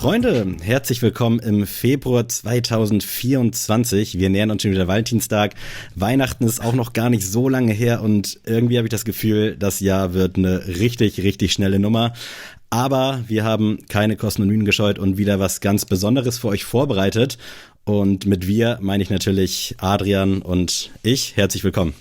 Freunde, herzlich willkommen im Februar 2024. Wir nähern uns schon wieder Valentinstag. Weihnachten ist auch noch gar nicht so lange her und irgendwie habe ich das Gefühl, das Jahr wird eine richtig, richtig schnelle Nummer. Aber wir haben keine Kosten und Mühen gescheut und wieder was ganz Besonderes für euch vorbereitet. Und mit wir meine ich natürlich Adrian und ich. Herzlich willkommen.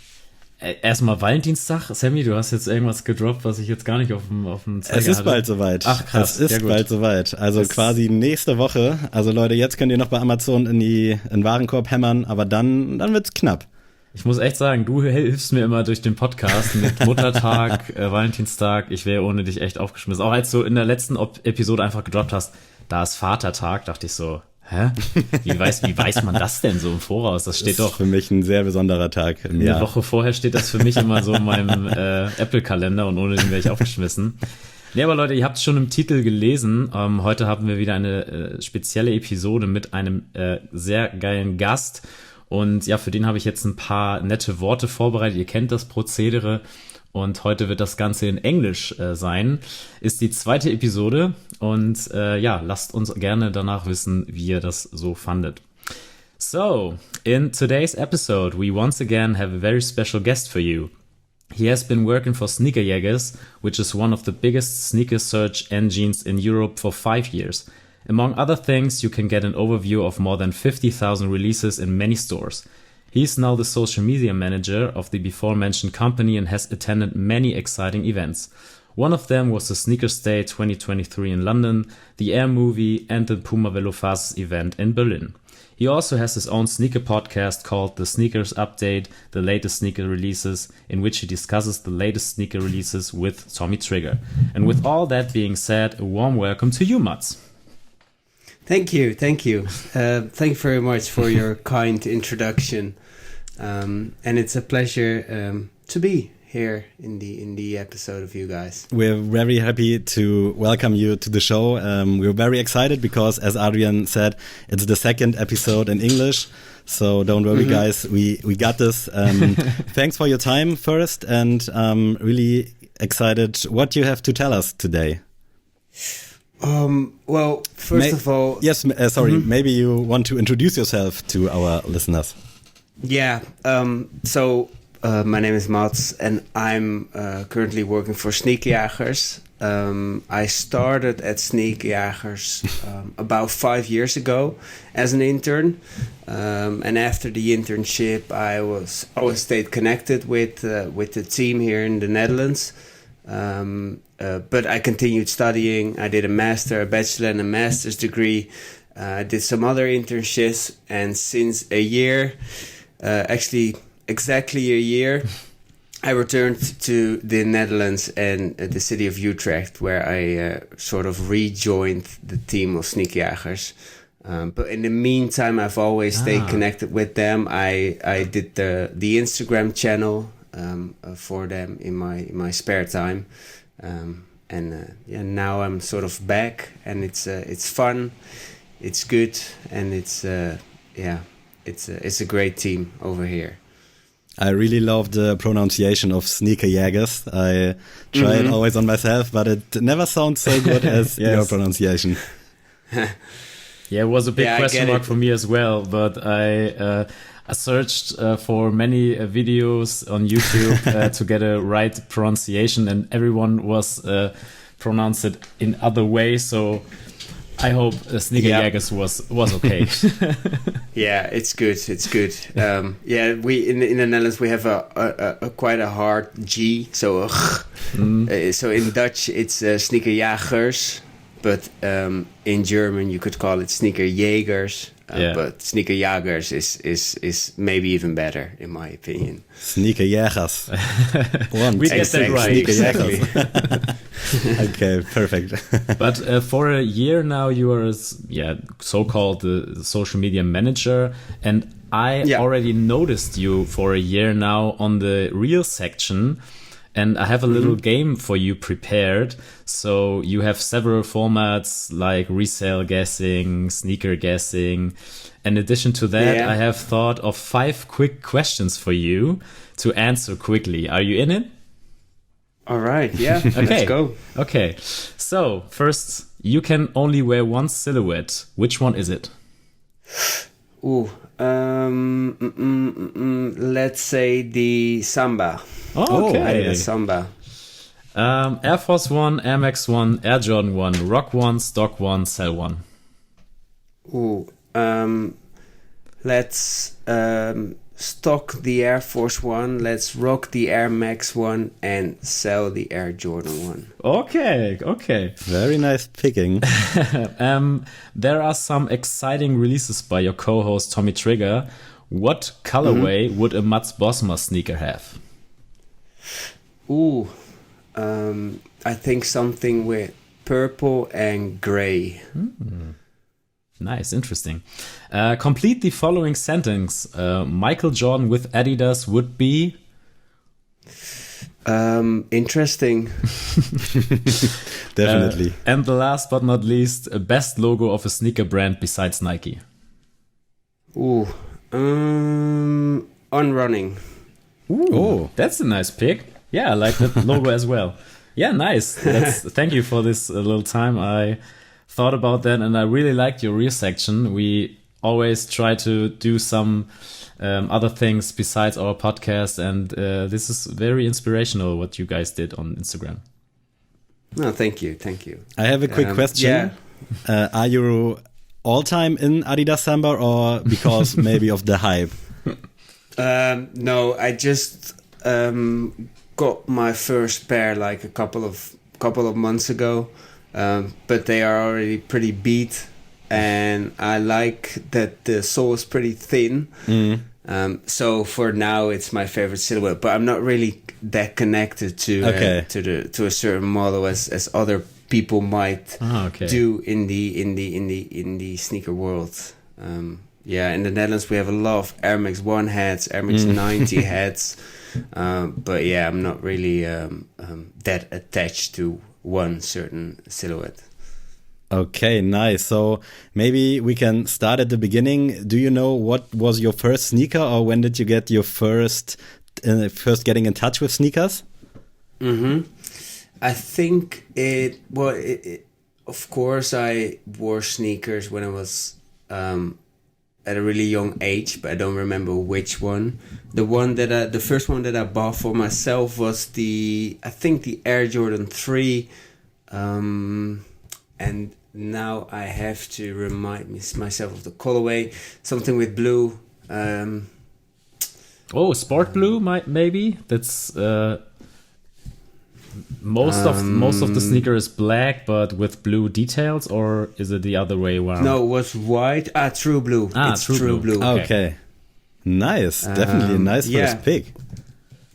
Erstmal Valentinstag. Sammy, du hast jetzt irgendwas gedroppt, was ich jetzt gar nicht auf dem Zeiger hatte. Es ist bald soweit. Ach krass. Es ist bald soweit. Also quasi nächste Woche. Also Leute, jetzt könnt ihr noch bei Amazon in den Warenkorb hämmern, aber dann wird's knapp. Ich muss echt sagen, du hilfst mir immer durch den Podcast mit Muttertag, Valentinstag. Ich wäre ohne dich echt aufgeschmissen. Auch als du in der letzten Episode einfach gedroppt hast, da ist Vatertag, dachte ich so, hä? Wie weiß man das denn so im Voraus? Das steht doch. Für mich ein sehr besonderer Tag im Jahr. Eine Woche vorher steht das für mich immer so in meinem Apple-Kalender und ohne den wäre ich aufgeschmissen. Nee, aber Leute, ihr habt es schon im Titel gelesen. Heute haben wir wieder eine spezielle Episode mit einem sehr geilen Gast. Und ja, für den habe ich jetzt ein paar nette Worte vorbereitet. Ihr kennt das Prozedere. Und heute wird das Ganze in Englisch sein. Ist die zweite Episode. Und lasst uns gerne danach wissen, wie ihr das so fandet. So, in today's episode, we once again have a very special guest for you. He has been working for Sneakerjagers, which is one of the biggest sneaker search engines in Europe for 5 years. Among other things, you can get an overview of more than 50,000 releases in many stores. He is now the social media manager of the before-mentioned company and has attended many exciting events. One of them was the SNKRS 2023 in London, the Air Movie and the Puma Velofaces event in Berlin. He also has his own sneaker podcast called The Sneakers Update, the latest sneaker releases, in which he discusses the latest sneaker releases with Tommy Trigger. And with all that being said, a warm welcome to you, Mats. Thank you. Thank you very much for your kind introduction. And it's a pleasure to be here in the episode of you guys. We're very happy to welcome you to the show. We're very excited because, as Adrian said, it's the second episode in English. So don't worry, guys. We got this. Thanks for your time first, and really excited what you have to tell us today. Well, first of all... Yes, maybe you want to introduce yourself to our listeners. Yeah, my name is Mats and I'm currently working for Sneakerjagers. I started at Sneakerjagers about 5 years ago as an intern. And after the internship, I always stayed connected with the team here in the Netherlands. But I continued studying. I did a bachelor and a master's degree. I did some other internships, and since a year, exactly a year, I returned to the Netherlands and the city of Utrecht, where I sort of rejoined the team of Sneakerjagers. But in the meantime, I've always stayed connected with them. I did the Instagram channel for them in my spare time. Now I'm sort of back, and it's fun, it's good, and it's a great team over here. I really love the pronunciation of Sneakerjagers. I try it always on myself, but it never sounds so good as your pronunciation. Yeah, it was a big question mark for me as well, but I searched for many videos on YouTube to get a right pronunciation, and everyone was pronounced it in other ways, so I hope Sneakerjagers was okay. Yeah, it's good. We in the Netherlands we have a quite a hard G, so so in Dutch it's Sneakerjagers, but in German you could call it Sneakerjagers. But Sneakerjagers is maybe even better, in my opinion. Sneakerjagers. We get that right. Exactly. Okay, perfect. But for a year now, you are so-called the social media manager, and I already noticed you for a year now on the Reel section. And I have a little game for you prepared. So you have several formats like resale guessing, sneaker guessing. In addition to that, I have thought of 5 quick questions for you to answer quickly. Are you in it? All right. Yeah. Let's go. Okay. So first you can only wear one silhouette. Which one is it? Ooh, let's say the Samba. Oh, okay. The Samba. Air Force One, Air Max One, Air Jordan One, Rock One, Stock One, Sell One. Ooh, let's stock the Air Force One, let's rock the Air Max One, and sell the Air Jordan One. Okay. Very nice picking. There are some exciting releases by your co-host Tommy Trigger. What colorway would a Mats Bosma sneaker have? Ooh, I think something with purple and gray. Nice, interesting. Complete the following sentence. Michael Jordan with Adidas would be... Interesting. Definitely. And the last but not least, best logo of a sneaker brand besides Nike. Ooh, Unrunning. Ooh, that's a nice pick. Yeah, I like that logo as well. Yeah, nice. Thank you for this little time. I thought about that, and I really liked your rear section. We always try to do some other things besides our podcast, and this is very inspirational what you guys did on Instagram. No, thank you. I have a quick question. Yeah. Are you all time in Adidas Samba, or because maybe of the hype? No, I just got my first pair like a couple of months ago, but they are already pretty beat, and I like that the sole is pretty thin. So for now, it's my favorite silhouette. But I'm not really that connected to a certain model as other people might do in the sneaker world. In the Netherlands we have a lot of Air Max 1 hats, Air Max 90 hats. But yeah, I'm not really that attached to one certain silhouette. Okay, nice. So maybe we can start at the beginning. Do you know what was your first sneaker, or when did you get your first getting in touch with sneakers? I think of course I wore sneakers when I was at a really young age, but I don't remember which one. The first one that I bought for myself was the Air Jordan 3, and now I have to remind myself of the colorway, something with blue. Sport blue, maybe. That's most of the sneaker is black, but with blue details, or is it the other way around? No, it was white. True blue. It's true blue. Okay. Nice. Definitely a nice first pick.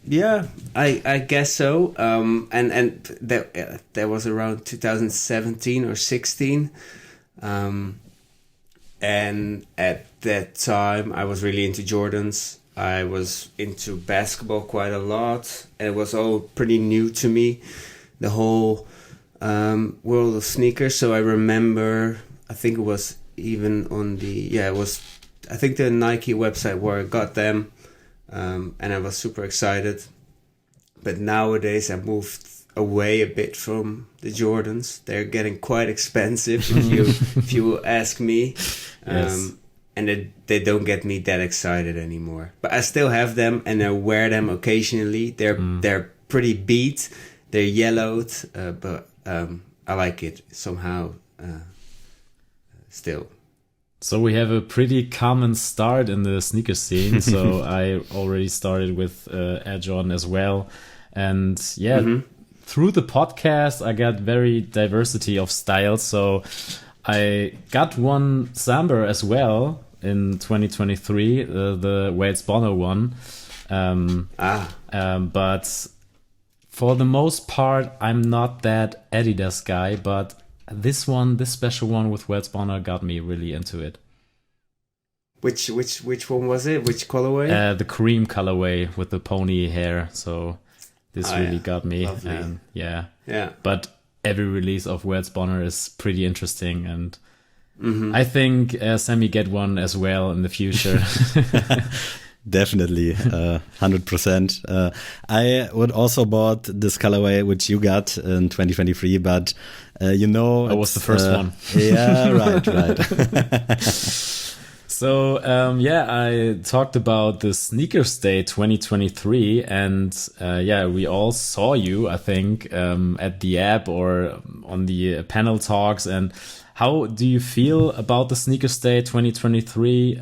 Yeah, I guess so. And that was around 2017 or 16. And at that time, I was really into Jordans. I was into basketball quite a lot, and it was all pretty new to me, the whole world of sneakers. So I remember, I think it was even on the Nike website where I got them, and I was super excited. But nowadays I moved away a bit from the Jordans. They're getting quite expensive if you ask me. Yes. And they don't get me that excited anymore. But I still have them, and I wear them occasionally. They're pretty beat. They're yellowed, but I like it somehow still. So we have a pretty common start in the sneaker scene. So I already started with Air Jordan as well. And through the podcast, I got very diversity of styles. So I got one Samba as well in 2023, the Wales Bonner one. But for the most part, I'm not that Adidas guy, but this special one with Wales Bonner got me really into it. Which one was it? Which colorway? The cream colorway with the pony hair. So this really got me. Lovely. And yeah. But every release of Wales Bonner is pretty interesting, and I think Sammy get one as well in the future. Definitely, 100%. I would also bought this colorway which you got in 2023, but I was the first one. Yeah, right. So, I talked about the Sneakersday 2023, and we all saw you, I think, at the app or on the panel talks. And how do you feel about the Sneakersday 2023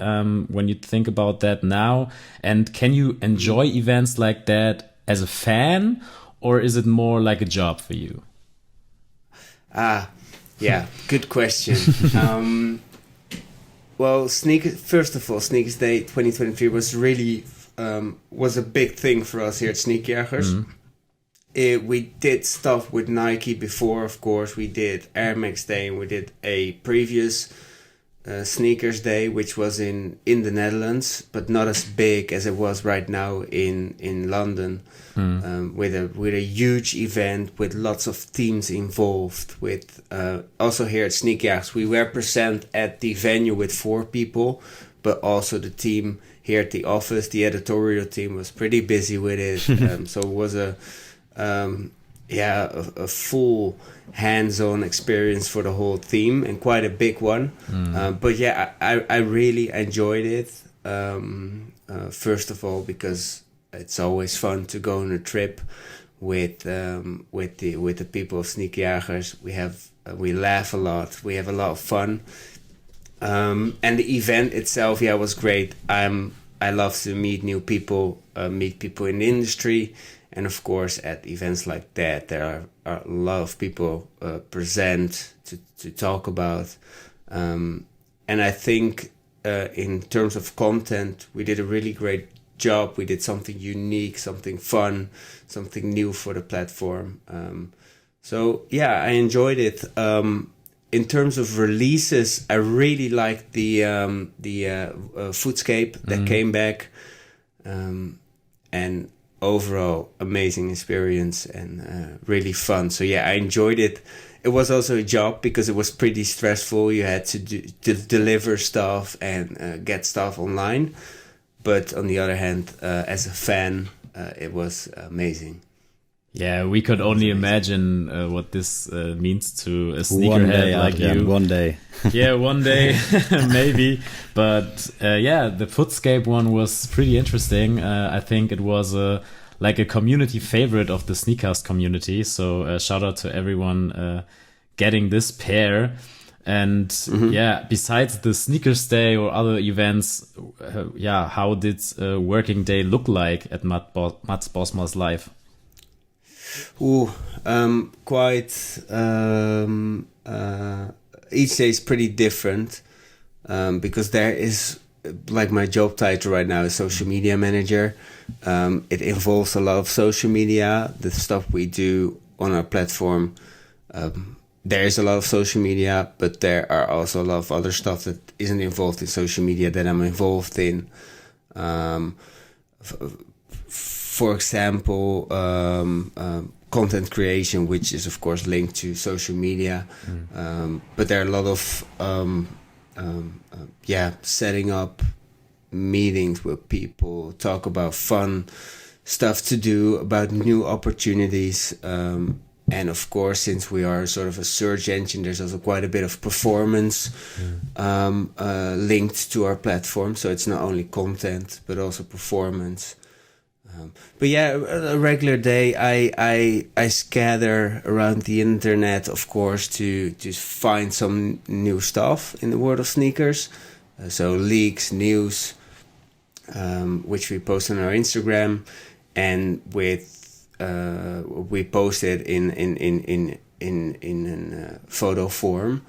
when you think about that now? And can you enjoy events like that as a fan, or is it more like a job for you? Yeah, good question. Well, first of all, Sneakersday 2023 was really was a big thing for us here at Sneakerjagers. We did stuff with Nike before, of course. We did Air Max Day, and we did a previous Sneakers Day, which was in the Netherlands, but not as big as it was right now in London, with a huge event with lots of teams involved. With also here at Sneakjagers, we were present at the venue with 4 people, but also the team here at the office, the editorial team, was pretty busy with it. So it was a full hands-on experience for the whole team, and quite a big one. But yeah, I really enjoyed it. First of all, because it's always fun to go on a trip with the people of Sneakerjagers. We laugh a lot. We have a lot of fun. And the event itself, was great. I love to meet new people, meet people in the industry. And of course, at events like that, there are a lot of people present to talk about. And I think in terms of content, we did a really great job. We did something unique, something fun, something new for the platform. I enjoyed it. In terms of releases, I really liked the Footscape that came back. And overall, amazing experience and really fun. So I enjoyed it. It was also a job because it was pretty stressful. You had to deliver stuff and get stuff online. But on the other hand, as a fan, it was amazing. Yeah, we could only imagine what this means to a sneakerhead like you. One day. Yeah, one day, maybe. But the Footscape one was pretty interesting. I think it was like a community favorite of the Sneakcast community. So shout out to everyone getting this pair. And besides the Sneakers Day or other events, how did a working day look like at Mats Bosma's life? Each day is pretty different because there is, like, my job title right now is social media manager. It involves a lot of social media, the stuff we do on our platform. There is a lot of social media, but there are also a lot of other stuff that isn't involved in social media that I'm involved in. For example, content creation, which is of course linked to social media. But there are a lot of setting up meetings with people, talk about fun stuff to do, about new opportunities. And of course, since we are sort of a search engine, there's also quite a bit of performance linked to our platform. So it's not only content, but also performance. A regular day, I scatter around the internet, of course, to find some new stuff in the world of sneakers. So leaks, news, which we post on our Instagram, and we post it in photo form,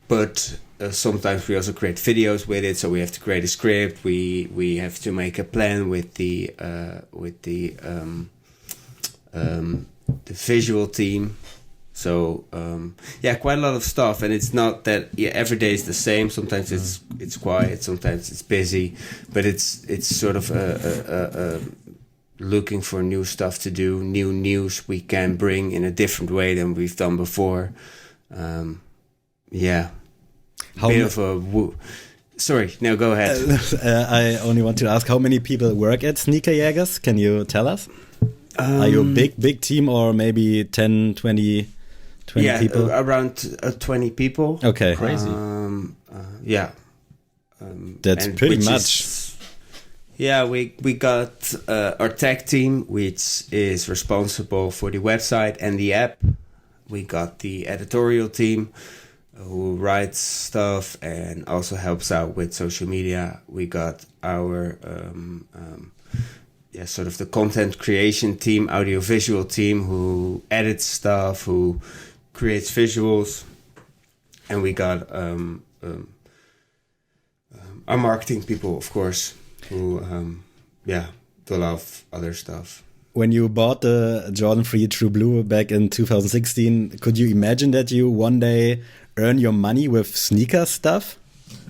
but sometimes we also create videos with it. So we have to create a script. We have to make a plan with the visual team. So quite a lot of stuff, and it's not that every day is the same. Sometimes it's quiet, sometimes it's busy, but it's sort of looking for new stuff to do, new news we can bring in a different way than we've done before. Sorry, no, go ahead. I only want to ask how many people work at Sneakerjagers. Can you tell us? Are you a big team or maybe 10, 20 people? Around 20 people. Okay. Crazy. Yeah. That's pretty much. We got our tech team, which is responsible for the website and the app. We got the editorial team, who writes stuff and also helps out with social media. We got our sort of the content creation team, audiovisual team, who edits stuff, who creates visuals, and we got our marketing people, of course, who do a lot of other stuff. When you bought the Jordan 3 True Blue back in 2016, could you imagine that you one day earn your money with sneaker stuff?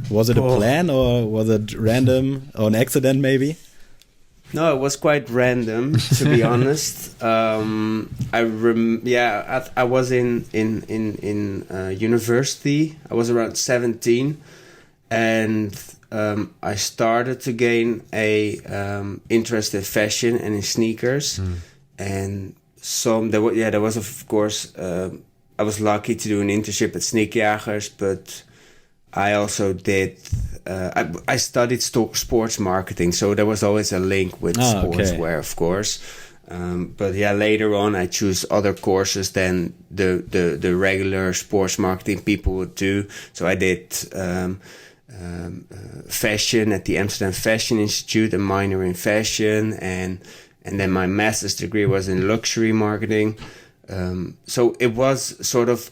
Was it a plan or was it random or an accident maybe? No, it was quite random, to be honest. I was in university. I was around 17, and I started to gain a interest in fashion and in sneakers, and there was of course. I was lucky to do an internship at Sneakerjagers, but I also did. I studied sports marketing, so there was always a link with sportswear, of course. But later on, I chose other courses than the regular sports marketing people would do. So I did fashion at the Amsterdam Fashion Institute, a minor in fashion, and then my master's degree was in luxury marketing. So it was sort of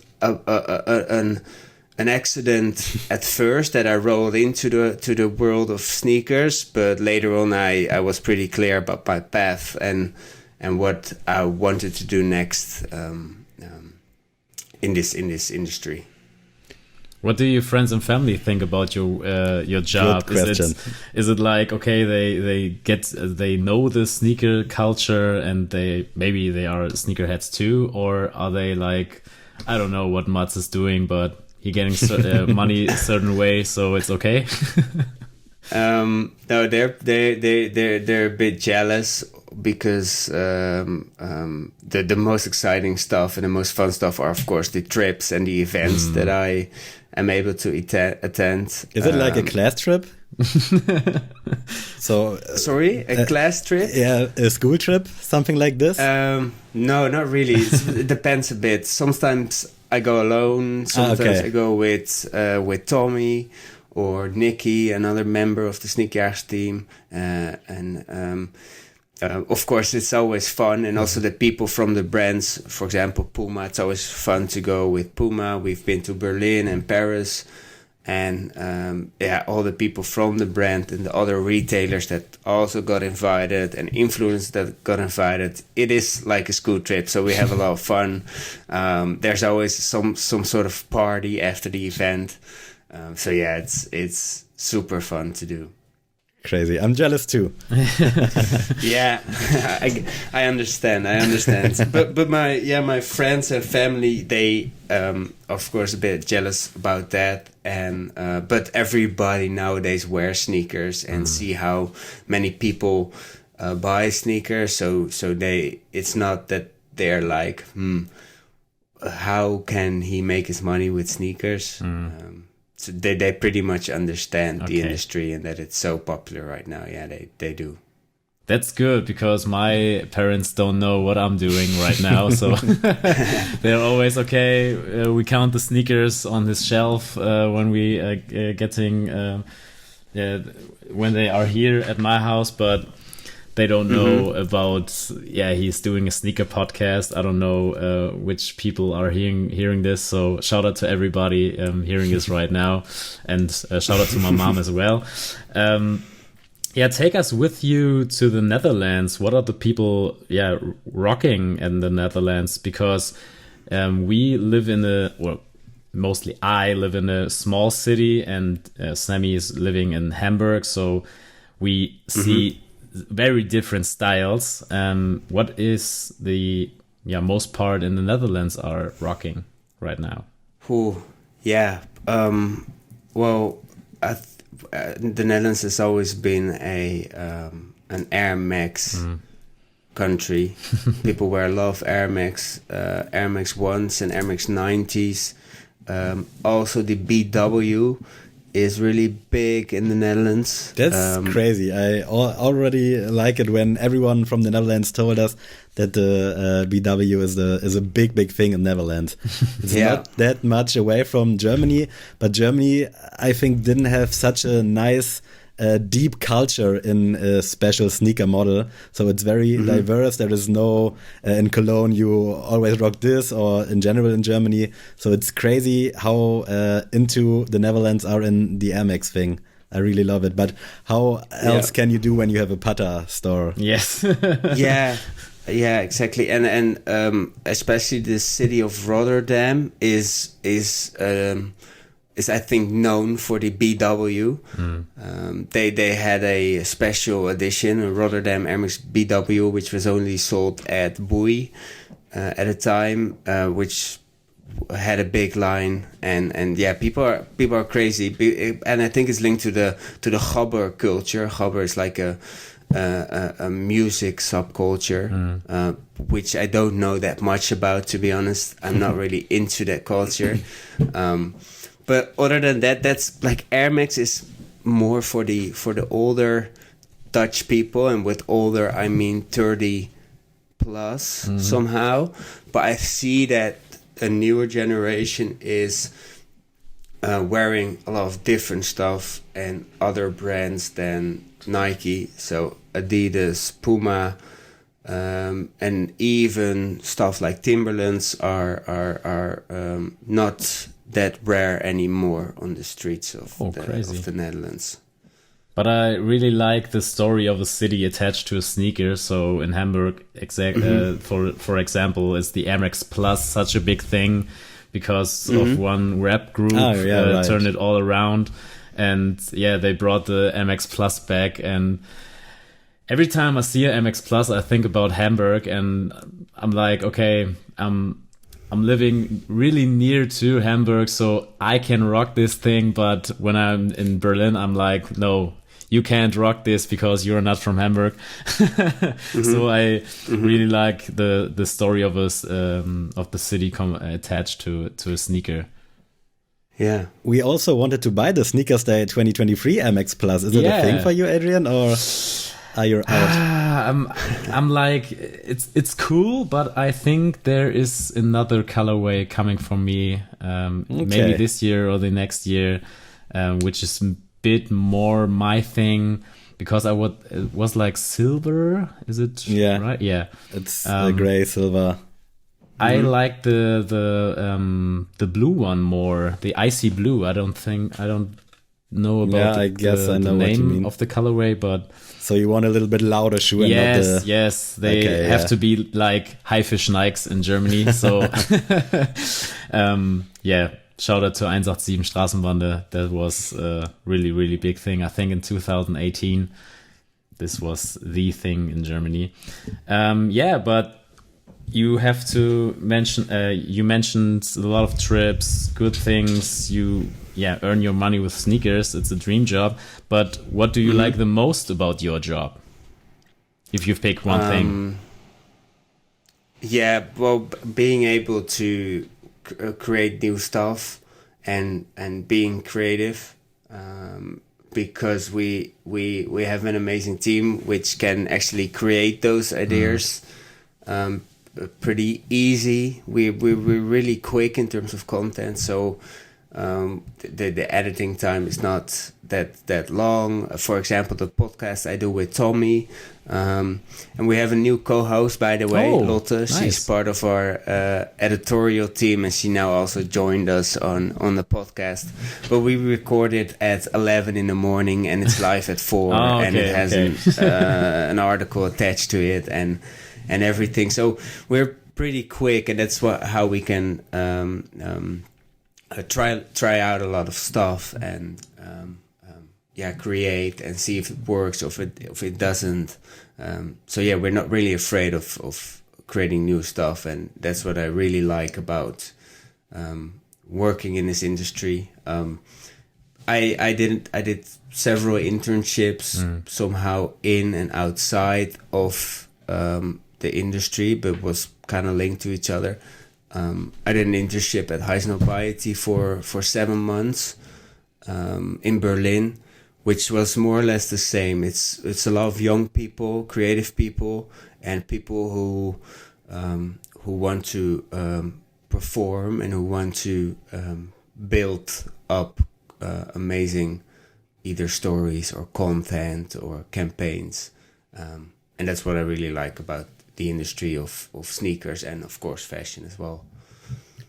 an accident at first that I rolled into the world of sneakers, but later on I was pretty clear about my path and what I wanted to do next in this industry. What do your friends and family think about your job? Good question. Is it like, okay, they know the sneaker culture and they are sneakerheads too, or are they like, I don't know what Mats is doing, but he getting money a certain way, so it's okay? No, they're a bit jealous because the most exciting stuff and the most fun stuff are, of course, the trips and the events that I am able to attend. Is it like a class trip? So sorry, a class trip? Yeah, a school trip, something like this? No, not really. It depends a bit. Sometimes I go alone. Sometimes I go with Tommy or Nikki, another member of the Sneakers team, of course, it's always fun, and also the people from the brands. For example, Puma. It's always fun to go with Puma. We've been to Berlin and Paris, and all the people from the brand and the other retailers that also got invited and influencers that got invited. It is like a school trip, so we have a lot of fun. There's always some sort of party after the event. It's super fun to do. Crazy. I'm jealous too. Yeah, I understand. But my friends and family, they of course a bit jealous about that. And but everybody nowadays wears sneakers and see how many people buy sneakers. So it's not that they're like, how can he make his money with sneakers? So they pretty much understand the industry and that it's so popular right now. Yeah, they do. That's good, because my parents don't know what I'm doing right now. So they're always, we count the sneakers on his shelf when we when they are here at my house, but they don't know about, he's doing a sneaker podcast. I don't know which people are hearing this. So shout out to everybody hearing this right now. And shout out to my mom as well. Take us with you to the Netherlands. What are the people rocking in the Netherlands? Because we live mostly I live in a small city, and Sammy is living in Hamburg. So we see very different styles. What is the most part in the Netherlands are rocking right now? the Netherlands has always been an Air Max country. People wear a lot of Air Max 1s and Air Max 90s. Also, the BW is really big in the Netherlands. That's crazy. I already like it when everyone from the Netherlands told us that the BW is a big thing in Netherlands. It's not that much away from Germany, but Germany, I think, didn't have such a nice deep culture in a special sneaker model. So it's very diverse. There is no, in Cologne, you always rock this, or in general in Germany. So it's crazy how into the Netherlands are in the Air Max thing. I really love it. But how else can you do when you have a putter store? Yes. Yeah, exactly. And especially the city of Rotterdam is I think known for the BW. They had a special edition, a Rotterdam Air Max BW, which was only sold at Boei at a time, which had a big line, and people are crazy, and I think it's linked to the gabber culture. Gabber is like a music subculture, which I don't know that much about, to be honest. I'm not really into that culture. But other than that, that's like Air Max is more for the older Dutch people, and with older I mean 30 plus somehow. But I see that a newer generation is wearing a lot of different stuff and other brands than Nike. So Adidas, Puma, and even stuff like Timberlands are not that rare anymore on the streets of the Netherlands. But I really like the story of a city attached to a sneaker. So in Hamburg, for example, is the Air Max Plus such a big thing because of one rap group turned it all around. And they brought the Air Max Plus back. And every time I see an Air Max Plus, I think about Hamburg, and I'm like, okay, I'm living really near to Hamburg, so I can rock this thing. But when I'm in Berlin, I'm like, no, you can't rock this because you're not from Hamburg. So I really like the story of us of the city attached to a sneaker. Yeah, we also wanted to buy the SNKRS 2023 MX Plus. Is it a thing for you, Adrian, or are you out? I'm like, it's cool, but I think there is another colorway coming for me, maybe this year or the next year, which is a bit more my thing, because it was like silver. Is it right? Yeah, it's gray silver. I like the blue one more, the icy blue. I don't know about the name of the colorway, but so you want a little bit louder shoe. Yes, they have to be like Haifisch Nikes in Germany. So shout out to 187 Straßenbande. That was a really, really big thing. I think in 2018 this was the thing in Germany. But you have to mention, you mentioned a lot of trips, good things. You earn your money with sneakers. It's a dream job. But what do you like the most about your job? If you pick one thing. Yeah, well, being able to create new stuff and being creative, because we have an amazing team which can actually create those ideas pretty easy. We're really quick in terms of content, so the editing time is not that long. For example, the podcast I do with Tommy, and we have a new co-host, by the way, Lotte. Nice. She's part of our editorial team, and she now also joined us on the podcast. But we record it at 11 in the morning, and it's live at 4, and it has an article attached to it, and everything. So we're pretty quick, and that's how we can try out a lot of stuff and create and see if it works or if it doesn't. We're not really afraid of creating new stuff, and that's what I really like about working in this industry. I did several internships somehow in and outside of the industry, but was kind of linked to each other. I did an internship at Heisnobiety for 7 months in Berlin, which was more or less the same. It's a lot of young people, creative people, and people who want to perform and who want to build up amazing either stories or content or campaigns, and that's what I really like about the industry of sneakers and of course fashion as well.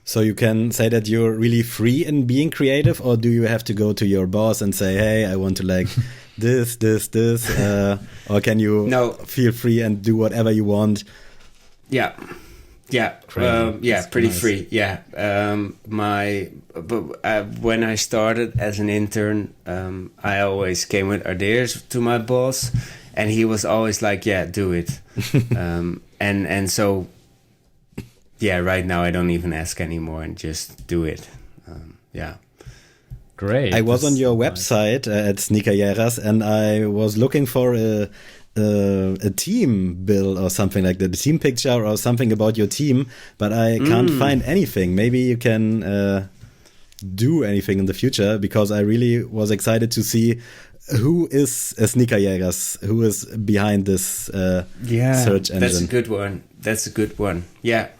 So you can say that you're really free in being creative, or do you have to go to your boss and say, hey, I want to like this, or can you feel free and do whatever you want? Yeah, pretty nice. Free. Yeah, when I started as an intern, I always came with ideas to my boss, and he was always like, "Yeah, do it." And so, yeah, right now I don't even ask anymore and just do it. Yeah. Great. I was on your website at Sneakerjagers, and I was looking for a team bill or something like that, a team picture or something about your team, but I can't find anything. Maybe you can do anything in the future, because I really was excited to see who is a Sneakerjagers, who is behind this search engine. That's a good one. Yeah,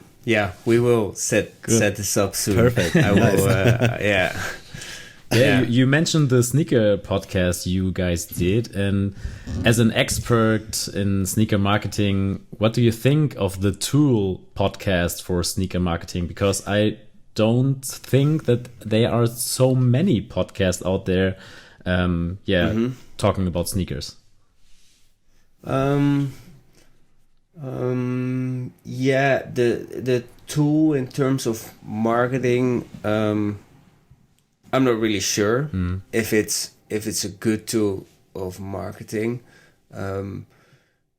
we will set this up soon. Perfect. I will, Yeah, you mentioned the sneaker podcast you guys did, and as an expert in sneaker marketing, what do you think of the Tool podcast for sneaker marketing? Because I don't think that there are so many podcasts out there, talking about sneakers. The Tool in terms of marketing, I'm not really sure if it's a good tool of marketing.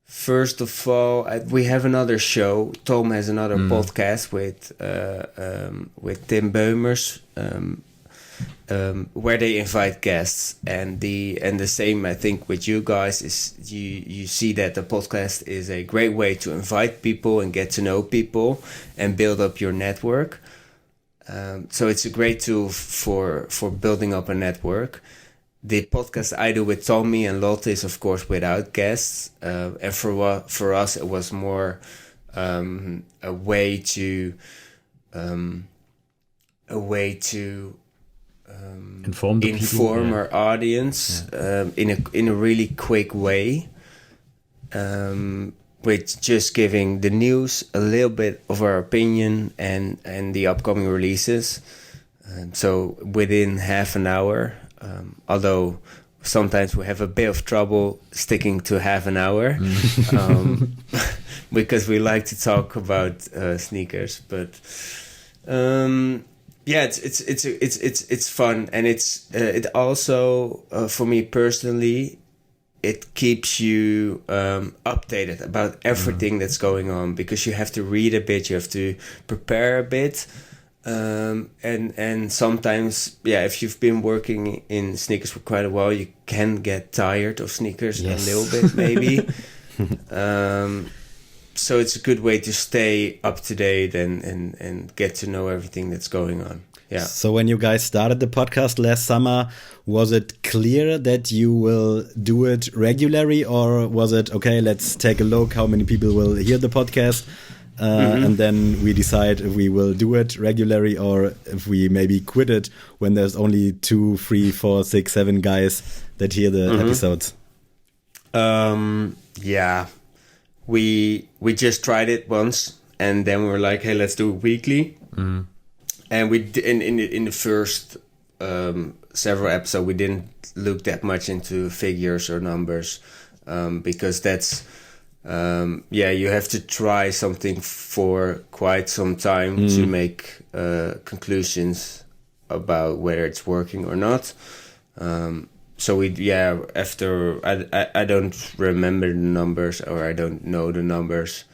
First of all, we have another show. Tom has another podcast with Tim Beumers, where they invite guests, and the same I think with you guys is you see that the podcast is a great way to invite people and get to know people and build up your network. So it's a great tool for building up a network. The podcast I do with Tommy and Lotte is of course without guests, and for us it was more a way to inform our audience in a really quick way, with just giving the news, a little bit of our opinion, and the upcoming releases. So within half an hour, although sometimes we have a bit of trouble sticking to half an hour, because we like to talk about sneakers, but it's fun, and it also for me personally, it keeps you updated about everything that's going on, because you have to read a bit, you have to prepare a bit, and sometimes, if you've been working in sneakers for quite a while, you can get tired of sneakers a little bit, maybe. So it's a good way to stay up to date and get to know everything that's going on. Yeah. So when you guys started the podcast last summer, was it clear that you will do it regularly, or was it, okay, let's take a look how many people will hear the podcast, and then we decide if we will do it regularly, or if we maybe quit it when there's only 2, 3, 4, 6, 7 guys that hear the episodes? We just tried it once, and then we were like, hey, let's do it weekly. And we in the first several episodes, we didn't look that much into figures or numbers, because that's you have to try something for quite some time to make conclusions about whether it's working or not. So after I don't remember the numbers, or I don't know the numbers,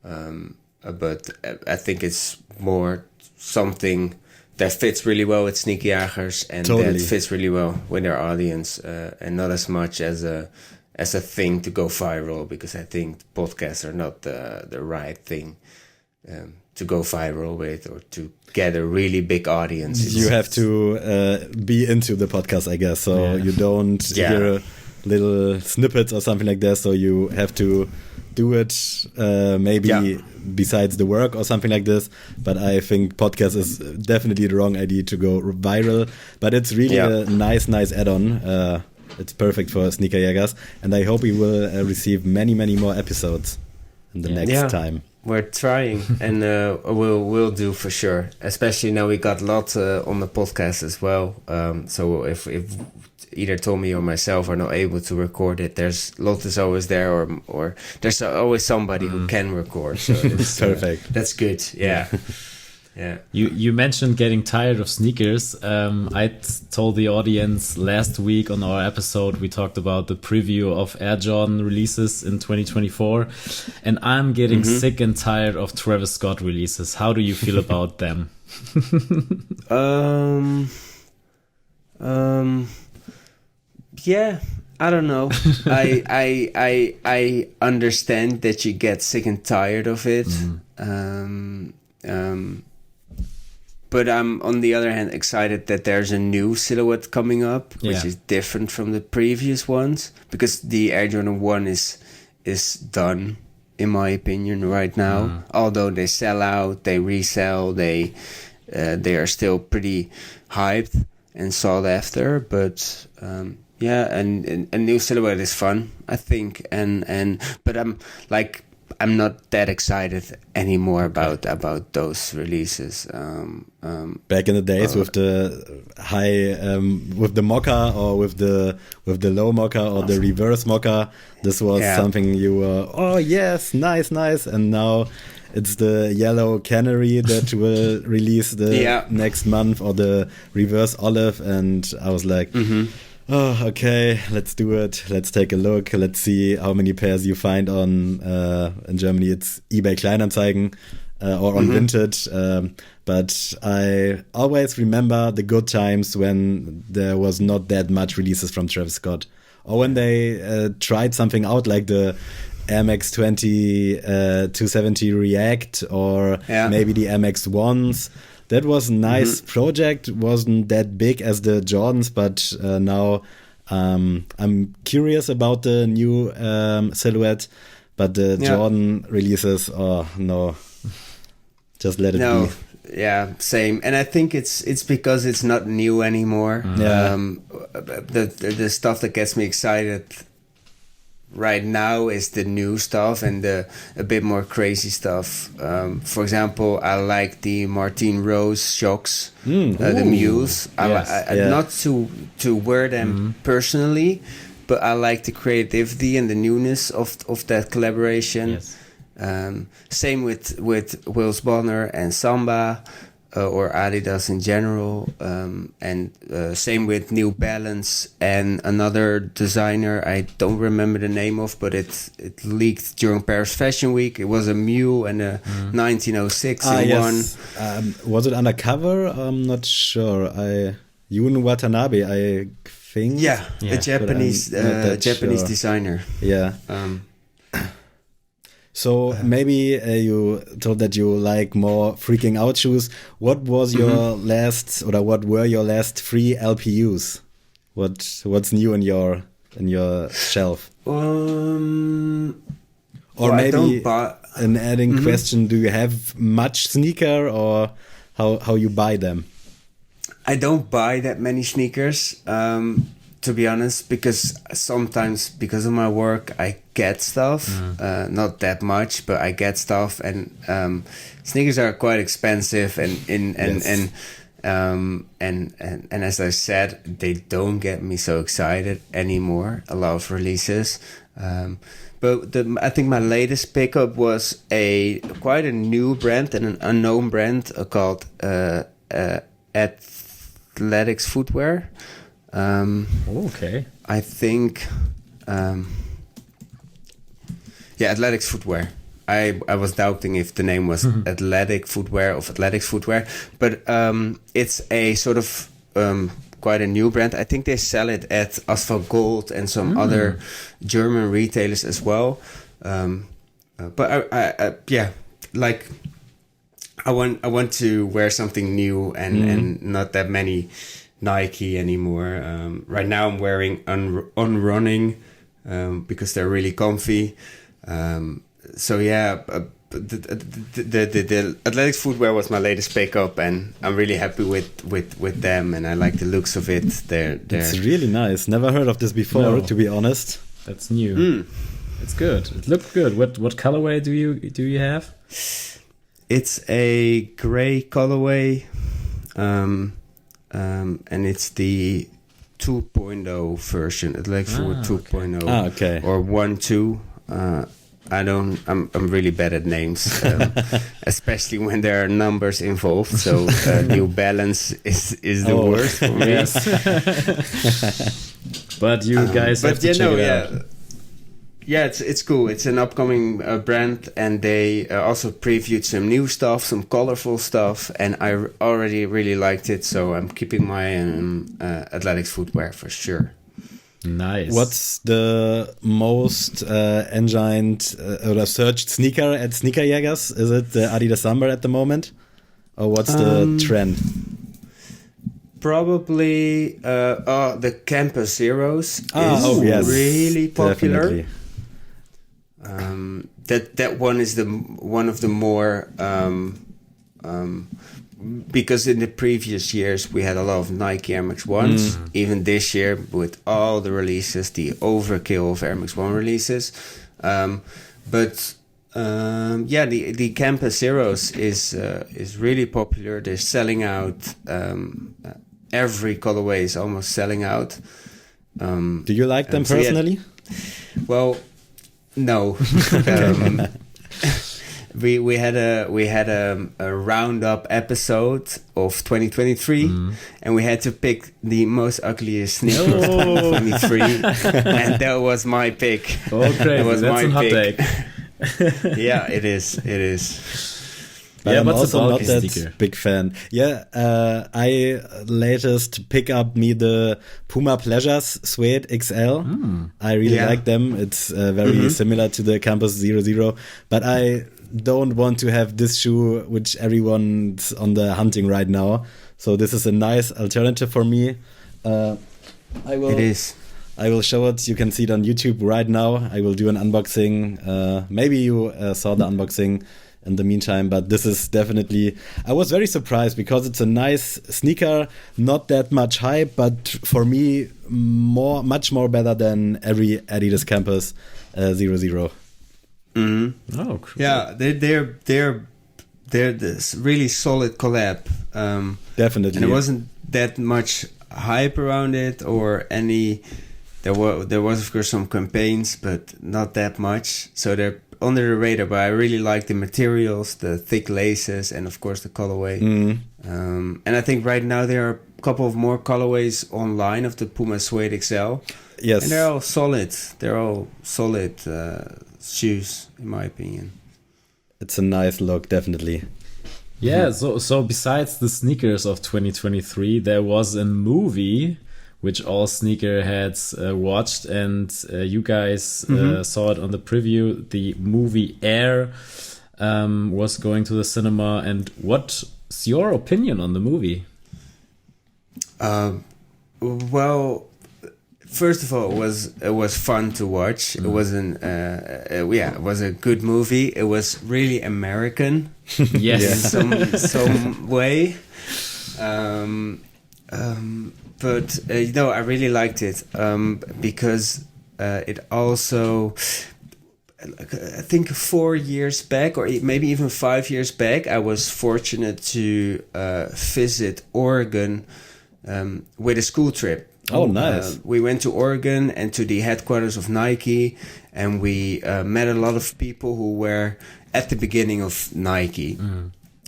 but I think it's more something that fits really well with Sneakerjagers, and Totally. that fits really well with our audience, and not as much as a thing to go viral, because I think podcasts are not the right thing to go viral with, or to get a really big audience. You have to be into the podcast, I guess, so you don't hear little snippets or something like that, so you have to do it maybe besides the work or something like this. But I think podcast is definitely the wrong idea to go viral, but it's really a nice add-on. It's perfect for Sneakerjagers, and I hope we will receive many more episodes in the next time. We're trying, and we'll do for sure. Especially now we got lots on the podcast as well. So if either Tommy or myself are not able to record it, there's Lot is always there, or there's always somebody who can record. So it's perfect. That's good. Yeah. Yeah. You mentioned getting tired of sneakers. I told the audience last week on our episode, we talked about the preview of Air Jordan releases in 2024, and I'm getting sick and tired of Travis Scott releases. How do you feel about them? Yeah, I don't know. I understand that you get sick and tired of it. But I'm, on the other hand, excited that there's a new silhouette coming up, which is different from the previous ones, because the Air Jordan 1 is done, in my opinion, right now. Although they sell out, they resell, they are still pretty hyped and sought after. But and a new silhouette is fun, I think. But I'm not that excited anymore about those releases. Back in the days with the high, with the mocha, or with the low mocha, or the reverse mocha, this was something you were, oh yes, nice, and now it's the yellow canary that will release the next month, or the reverse olive, and I was like, oh, okay, let's do it. Let's take a look. Let's see how many pairs you find on, in Germany, it's eBay Kleinanzeigen, or on Vinted. But I always remember the good times when there was not that much releases from Travis Scott. Or when they tried something out, like the Air Max 20 270 React, or maybe the Air Max 1s. That was a nice project. Wasn't that big as the Jordans, but now I'm curious about the new silhouette. But the Jordan releases, oh no, just let it be. Yeah, same. And I think it's because it's not new anymore. The stuff that gets me excited right now is the new stuff and a bit more crazy stuff. For example, I like the Martine Rose shocks, the mules. Not to wear them personally, but I like the creativity and the newness of that collaboration. Yes. Same with Wills Bonner and Samba, or Adidas in general, and same with New Balance and another designer I don't remember the name of, but it leaked during Paris Fashion Week. It was a mule and a 1906 in one. Was it undercover? I'm not sure. Yun Watanabe, I think. A Japanese designer. Yeah. So maybe you told that you like more freaking out shoes. What was your last, or what were your last 3 LPUs? What's new in your shelf? Or maybe an adding question: do you have much sneaker, or how you buy them? I don't buy that many sneakers, to be honest, because sometimes because of my work I get stuff, not that much, but I get stuff, and sneakers are quite expensive, and as I said, they don't get me so excited anymore. A lot of releases, but I think my latest pickup was quite a new brand and an unknown brand called Athletics Footwear. Okay. I think, Athletics Footwear. I was doubting if the name was athletic footwear of athletics footwear, but it's a sort of quite a new brand. I think they sell it at Asphalt Gold and some other German retailers as well. But I like I want to wear something new and not that many Nike anymore. Right now I'm wearing Unrunning because they're really comfy. So yeah, the athletics footwear was my latest pickup, and I'm really happy with them, and I like the looks of it. It's really nice. Never heard of this before, to be honest. That's new. It's good. It looked good. What colorway do you have? It's a gray colorway, and it's the 2.0 version. It's like for 2.0 okay. or 1.2. I'm really bad at names, especially when there are numbers involved. So New Balance is the worst for me. Yes. But you guys have to check it out. Yeah, it's cool. It's an upcoming brand, and they also previewed some new stuff, some colorful stuff, and I already really liked it. So I'm keeping my athletics footwear for sure. Nice. What's the most engined or searched sneaker at Sneakerjagers? Is it the Adidas Samba at the moment, or what's the trend? Probably the Campus Zeros is really popular. Definitely. That one is one of the more because in the previous years we had a lot of Nike Air Max 1s. Even this year with all the releases, the overkill of Air Max 1 releases. But the Campus Zeros is really popular. They're selling out. Every colorway is almost selling out. Do you like them personally? Well, no. We had a roundup episode of 2023, and we had to pick the most ugliest sneaker of 2023, and that was my pick. Oh, crazy! That's a hot take. Yeah, it is. But I'm also not that big fan. Yeah, I latest pick up me the Puma Pleasures Suede XL. I really like them. It's very similar to the Campus 00, but I don't want to have this shoe which everyone's on the hunting right now. So this is a nice alternative for me. It is. I will show it. You can see it on YouTube right now. I will do an unboxing. Maybe you saw the unboxing in the meantime, but this is definitely, I was very surprised because it's a nice sneaker, not that much hype, but for me much more better than every Adidas Campus 00. Oh, cool. Yeah, they're this really solid collab. Definitely. And there wasn't that much hype around it or any. There was of course some campaigns, but not that much. So they're under the radar, but I really like the materials, the thick laces, and of course the colorway. And I think right now there are a couple of more colorways online of the Puma Suede XL. Yes, and they're all solid. They're all solid shoes, in my opinion. It's a nice look, definitely. Yeah. So besides the sneakers of 2023, there was a movie which all sneakerheads watched, and you guys saw it on the preview. The movie Air was going to the cinema. And what's your opinion on the movie? Well, first of all, it was fun to watch. It wasn't. It was a good movie. It was really American. Yes, in some way. But I really liked it because it also, I think 4 years back, or maybe even 5 years back, I was fortunate to visit Oregon with a school trip. Oh, nice. We went to Oregon and to the headquarters of Nike, and we met a lot of people who were at the beginning of Nike.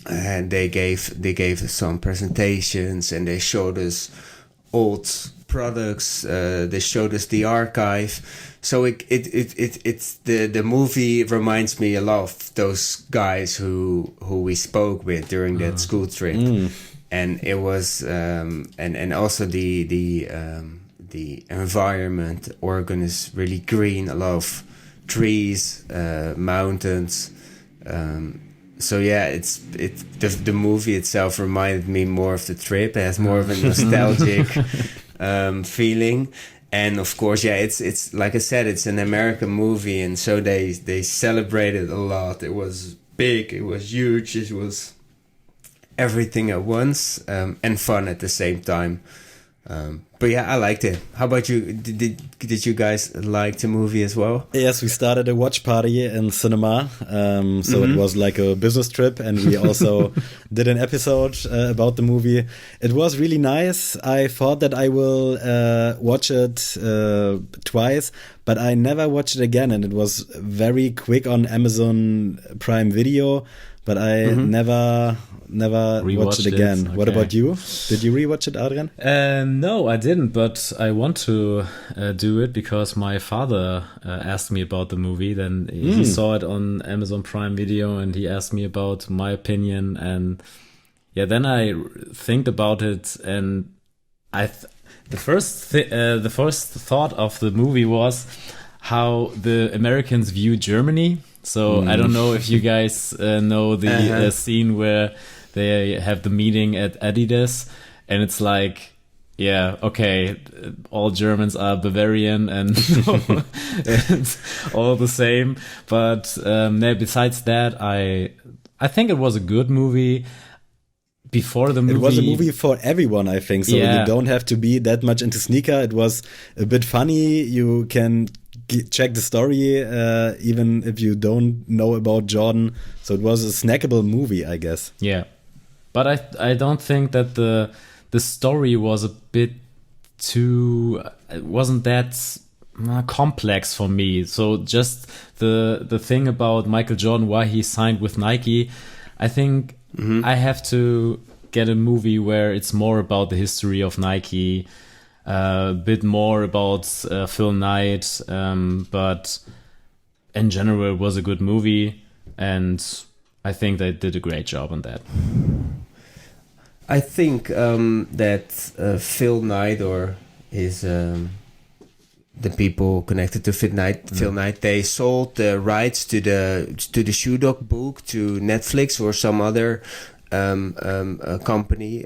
And they gave us some presentations, and they showed us old products. They showed us the archive. So it's the movie reminds me a lot of those guys who we spoke with during that school trip, and it was and also the environment. Oregon is really green, a lot of trees, mountains. So yeah, the movie itself reminded me more of the trip. It has more of a nostalgic feeling. And of course, yeah, it's like I said, it's an American movie, and so they celebrated a lot. It was big, it was huge, it was everything at once, and fun at the same time. But yeah, I liked it. How about you? Did you guys like the movie as well? Yes, we started a watch party in cinema. So it was like a business trip, and we also did an episode about the movie. It was really nice. I thought that I will watch it twice, but I never watched it again, and it was very quick on Amazon Prime Video. But I never watched it again. Okay. What about you? Did you rewatch it, Adrian? No, I didn't, but I want to do it because my father asked me about the movie. Then he saw it on Amazon Prime Video, and he asked me about my opinion. And yeah, then I think about it, and the first thought of the movie was how the Americans view Germany. So I don't know if you guys know the scene where they have the meeting at Adidas, and it's like, yeah, okay, all Germans are Bavarian and it's all the same. But besides that, I think it was a good movie. Before the movie, it was a movie for everyone, I think. So you don't have to be that much into sneaker. It was a bit funny. You can check the story even if you don't know about Jordan. So it was a snackable movie, I guess. Yeah, but I don't think that the story was a bit too. It wasn't that complex for me. So just the thing about Michael Jordan, why he signed with Nike, I think I have to get a movie where it's more about the history of Nike. A bit more about Phil Knight, but in general it was a good movie, and I think they did a great job on that. I think that Phil Knight or his the people connected to Phil Knight, they sold the rights to the Shoe Dog book to Netflix or some other company,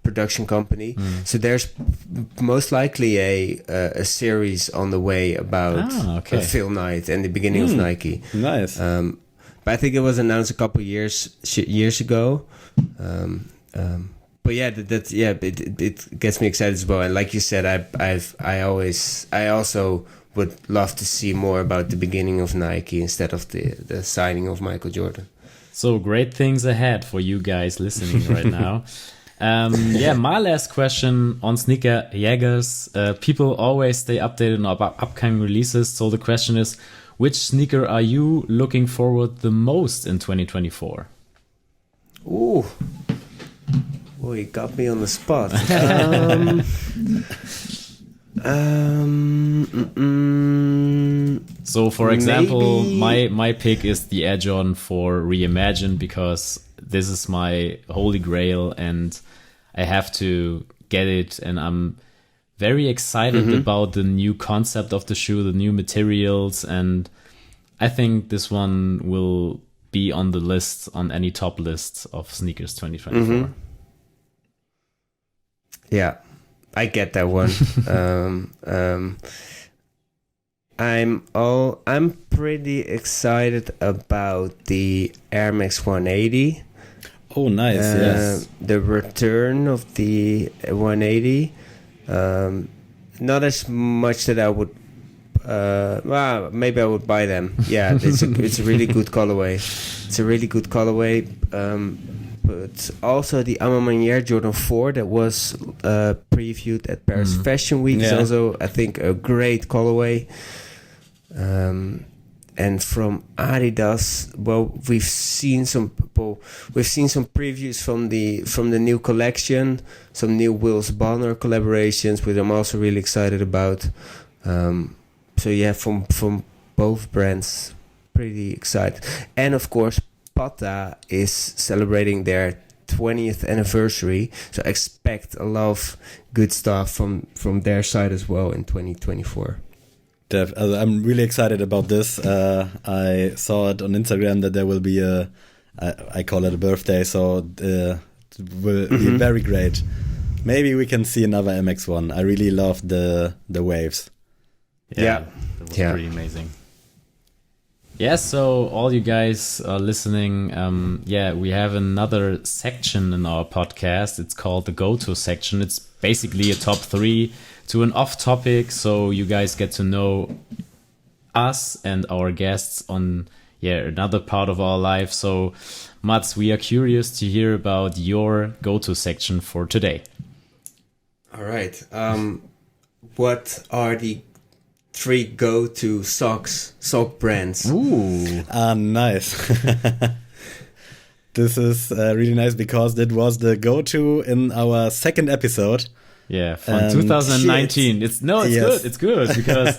production company. So there's most likely a series on the way about Phil Knight and the beginning of Nike. Nice. But I think it was announced a couple years ago. But yeah, it gets me excited as well. And like you said, I also would love to see more about the beginning of Nike instead of the signing of Michael Jordan. So great things ahead for you guys listening right now. My last question on Sneakerjagers. People always stay updated on upcoming releases. So the question is, which sneaker are you looking forward the most in 2024? Ooh. Boy, you got me on the spot. So, for example, my pick is the Air Jordan 4 Reimagined because this is my holy grail and I have to get it. And I'm very excited about the new concept of the shoe, the new materials. And I think this one will be on the list, on any top list of sneakers 2024. Yeah, I get that one. I'm pretty excited about the Air Max 180. Oh, nice! Yes, the return of the 180. Not as much that I would. Well, maybe I would buy them. Yeah, it's a really good colorway. It's a really good colorway. But also the Air Jordan 4 that was previewed at Paris Fashion Week is also, I think, a great colorway. And from Adidas, well, we've seen some example, we've seen some previews from the new collection, some new Wills Bonner collaborations, which I'm also really excited about. So yeah, from both brands, pretty excited. And of course, Pata is celebrating their 20th anniversary, so expect a lot of good stuff from their side as well in 2024. I'm really excited about this. I saw it on Instagram that there will be I call it a birthday, so it will be very great. Maybe we can see another MX1. I really love the waves. Yeah. That was pretty amazing. Yeah, so all you guys are listening, we have another section in our podcast. It's called the go-to section. It's basically a top 3 to an off topic, so you guys get to know us and our guests on another part of our life. So Mats, we are curious to hear about your go-to section for today. All right. What are the 3 go-to sock brands? Ooh. Nice. This is really nice because that was the go-to in our second episode. Yeah, from 2019. It's good. It's good because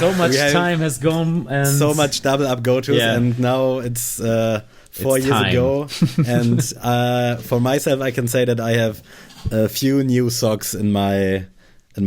so much time has gone and so much double up go-tos, and now it's 4 years ago. And for myself, I can say that I have a few new socks in my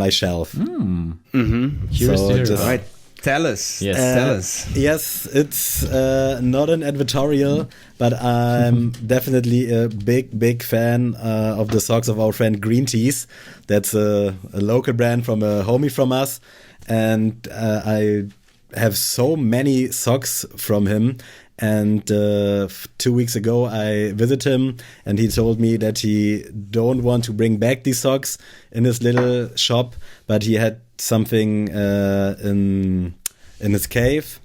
shelf. Curious to hear. All right, tell us. Yes, tell us. Yes, it's not an advertorial, but I'm definitely a big fan of the socks of our friend Green Tees. That's a local brand from a homie from us, and I have so many socks from him. And 2 weeks ago, I visited him, and he told me that he don't want to bring back these socks in his little shop, but he had something in his cave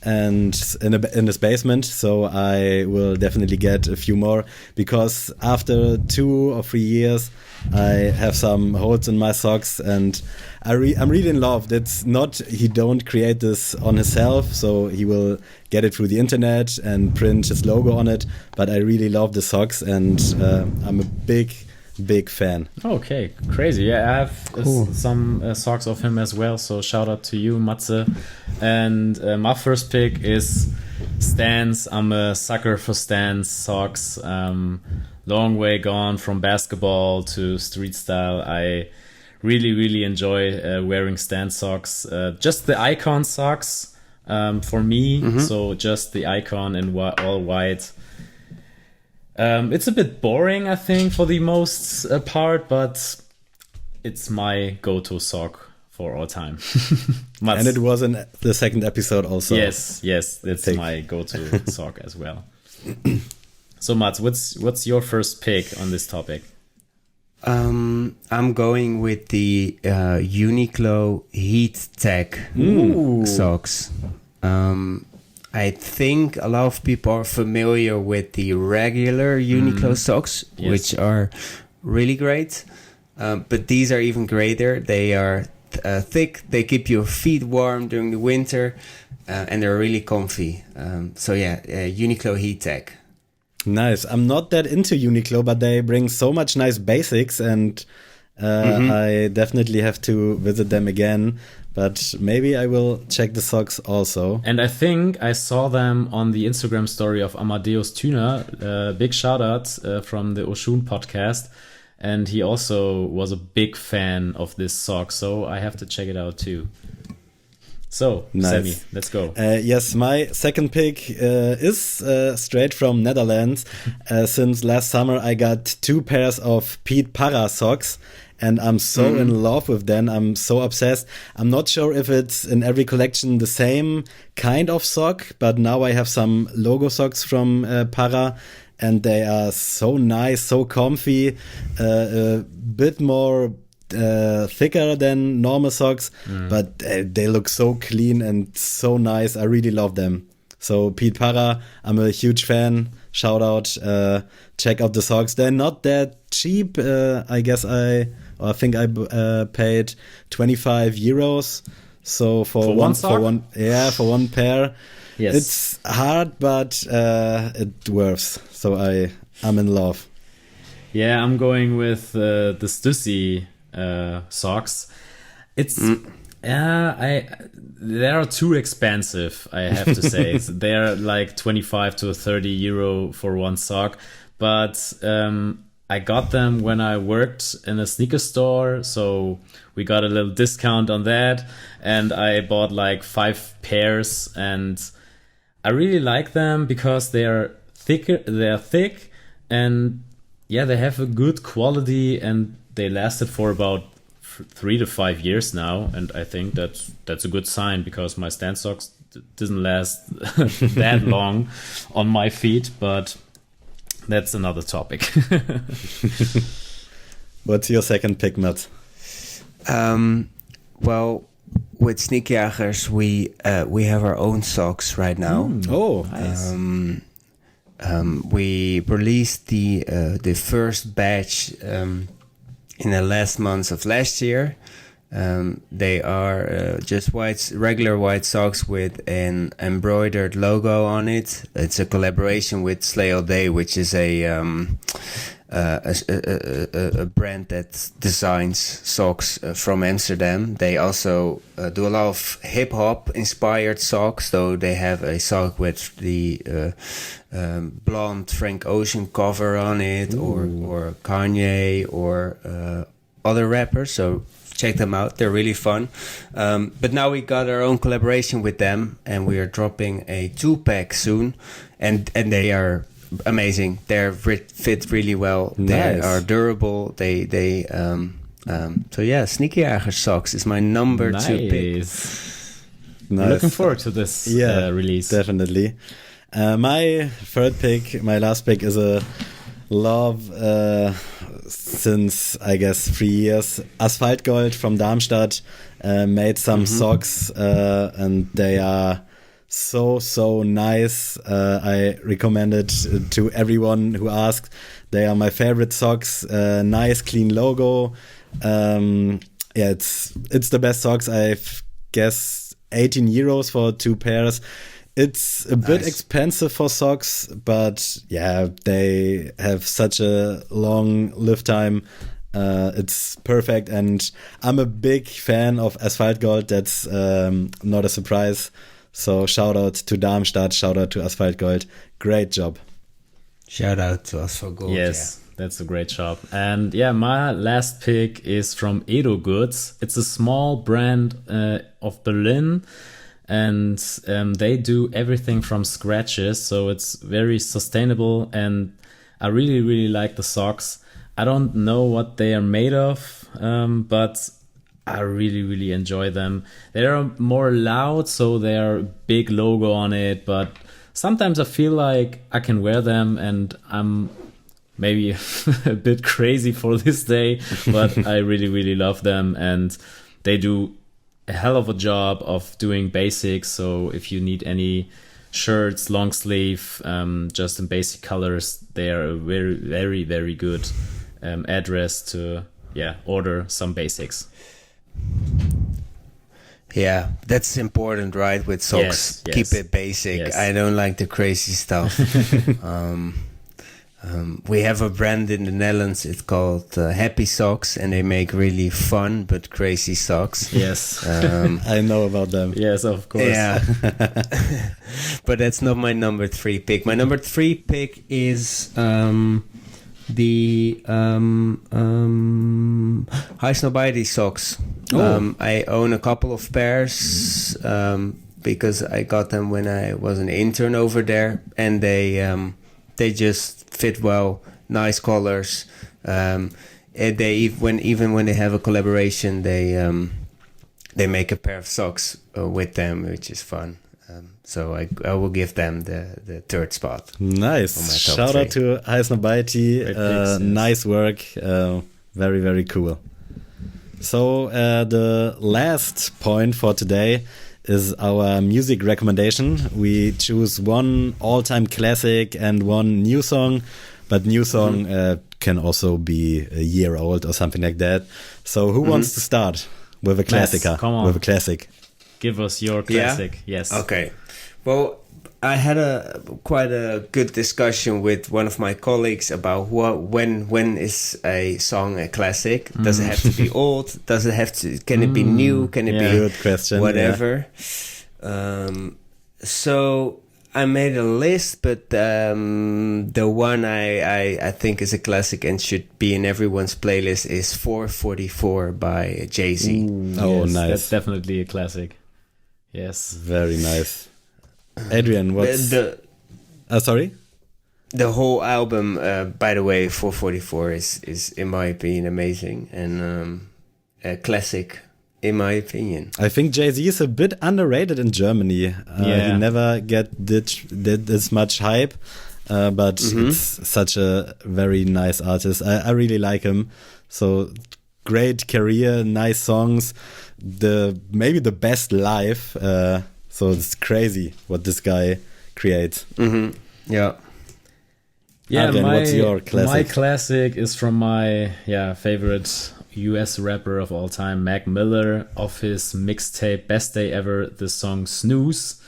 and in his basement. So I will definitely get a few more, because after 2 or 3 years, I have some holes in my socks, and I'm really in love. That's not, he don't create this on himself, so he will get it through the internet and print his logo on it. But I really love the socks, and I'm a big fan. Okay, crazy. Yeah, I have some socks of him as well, so shout out to you, Matze. And my first pick is Stans. I'm a sucker for Stans socks. Long way gone from basketball to street style. I really enjoy wearing Stans socks. Just the Icon socks for me, so just the Icon in all white. It's a bit boring, I think, for the most part, but it's my go-to sock for all time. And it was in the second episode also. Yes, it's my go-to sock as well. So Mats, what's your first pick on this topic? I'm going with the Uniqlo Heat Tech socks. I think a lot of people are familiar with the regular Uniqlo socks, which are really great. But these are even greater. They are thick. They keep your feet warm during the winter, and they're really comfy. Uniqlo Heat Tech. Nice. I'm not that into Uniqlo, but they bring so much nice basics, and I definitely have to visit them again. But maybe I will check the socks also. And I think I saw them on the Instagram story of Amadeus Thüner. Big shout out from the Oshun podcast. And he also was a big fan of this sock, so I have to check it out too. So, nice. Sammy, let's go. Yes, my second pick is straight from Netherlands. Since last summer, I got 2 pairs of Piet Parra socks, and I'm so in love with them. I'm so obsessed. I'm not sure if it's in every collection the same kind of sock, but now I have some logo socks from Parra, and they are so nice, so comfy, a bit more thicker than normal socks, but they look so clean and so nice. I really love them. So Piet Parra, I'm a huge fan. Shout out, check out the socks. They're not that cheap. I guess I think I paid €25. So for one pair, Yes. It's hard, but it works. So I'm in love. Yeah, I'm going with the Stussy socks. It's they are too expensive, I have to say. They're like 25 to 30 euro for one sock, but I got them when I worked in a sneaker store, so we got a little discount on that, and I bought like 5 pairs, and I really like them because they're thick, and yeah, they have a good quality, and they lasted for about 3 to 5 years now, and I think that's a good sign, because my Stan socks didn't last that long on my feet, but that's another topic. What's your second pick, Matt? Well, with Sneakerjagers, we have our own socks right now. Oh, Nice. We released the first batch in the last months of last year. They are just regular white socks with an embroidered logo on it. It's a collaboration with SHOESDAY, which is a brand that designs socks from Amsterdam. They also do a lot of hip hop inspired socks. So they have a sock with the blonde Frank Ocean cover on it, or Kanye, or other rappers. So check them out, they're really fun. But now we got our own collaboration with them, and we are dropping a 2-pack soon, and they are amazing. They fit really well. Nice. They are durable. So yeah, Sneakerjagers socks is my number 2 pick. nice. Looking forward to this release. Definitely. My third pick, my last pick, is a love since I guess 3 years. Asphalt Gold from Darmstadt made some socks, and they are so nice. I recommend it to everyone who asks. They are my favorite socks. Nice clean logo. It's the best socks. I've guessed 18 euros for 2 pairs. It's a bit expensive for socks, but yeah, they have such a long live time. It's perfect, and I'm a big fan of Asphalt Gold. That's not a surprise. So shout out to Darmstadt, shout out to Asphalt Gold. Great job. Shout out to Asphalt Gold. Yes, that's a great job. And yeah, my last pick is from Edo Goods. It's a small brand of Berlin, and they do everything from scratches, so it's very sustainable, and I really like the socks. I don't know what they are made of, but I really enjoy them. They are more loud, so they are a big logo on it, but sometimes I feel like I can wear them, and I'm maybe a bit crazy for this day, but I really love them, and they do a hell of a job of doing basics. So if you need any shirts, long sleeve, just in basic colors, they are a very good address to order some basics. Yeah, that's important, right? With socks, Yes. keep it basic. Yes. I don't like the crazy stuff. We have a brand in the Netherlands. It's called Happy Socks, and they make really fun but crazy socks. Yes. I know about them. Yes, of course. Yeah, but that's not my number 3 pick. My number 3 pick is the Highsnobiety socks. I own a couple of pairs because I got them when I was an intern over there, and they just fit well. Nice colors. And even when they have a collaboration, they make a pair of socks with them, which is fun. So I will give them the 3rd spot. Nice. On my top Shout out 3. to Highsnobiety. Great picks, yes. Nice work. Very cool. So the last point for today is our music recommendation. We choose one all-time classic and one new song, but new song can also be a year old or something like that. So who wants to start with a classic? come on. With a classic. Give us your classic. Yes. Okay. Well, I had quite a good discussion with one of my colleagues about when is a song a classic? Does it have to be old? Does it have to? Can it be new? Can it be good question? Whatever. Yeah. So I made a list, but the one I think is a classic and should be in everyone's playlist is 444 by Jay-Z. Oh, yes, nice. That's definitely a classic. Yes. Very nice. Adrian, what's... sorry? The whole album, by the way, 444 is in my opinion, amazing and a classic, in my opinion. I think Jay-Z is a bit underrated in Germany. He never did this much hype, but it's such a very nice artist. I really like him. So great career, nice songs, maybe the best live. So it's crazy what this guy creates. Yeah. Yeah, Adrian, what's your classic? My classic is from my favorite US rapper of all time, Mac Miller, of his mixtape Best Day Ever, the song Snooze.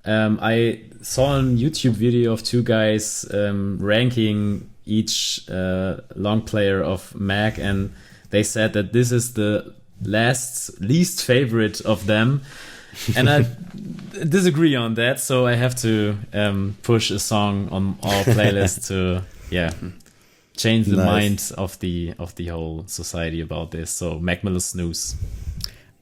I saw a YouTube video of two guys ranking each long player of Mac, and they said that this is the least favorite of them. And I disagree on that, so I have to push a song on our playlist to change the mind of the whole society about this. So Mac Miller's Snooze.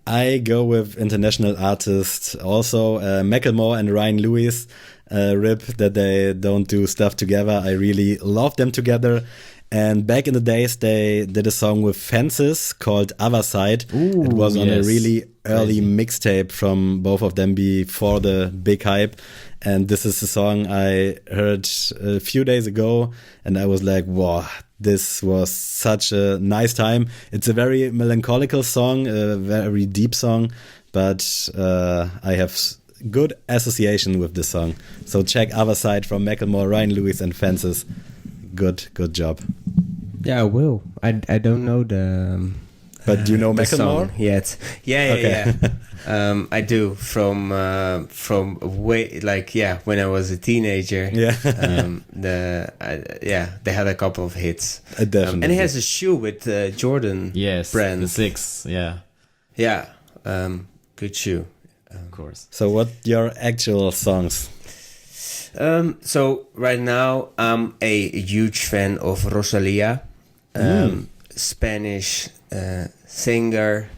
I go with international artists also, Macklemore and Ryan Lewis. Rip that they don't do stuff together. I really love them together. And back in the days, they did a song with Fences called Other Side. It was on a really early mixtape from both of them before the big hype. And this is a song I heard a few days ago. And I was like, wow, this was such a nice time. It's a very melancholical song, a very deep song. But I have good association with this song. So check Other Side from Macklemore, Ryan Lewis and Fences. Good job. Yeah, I will. I don't know the. But do you know Macklemore yet? Yeah. I do from way when I was a teenager. Yeah. They had a couple of hits. Definitely. And he has a shoe with Jordan. Yes. Brand. The 6. Yeah. Yeah. Good shoe. Of course. So what your actual songs? So right now I'm a huge fan of Rosalía, Spanish singer.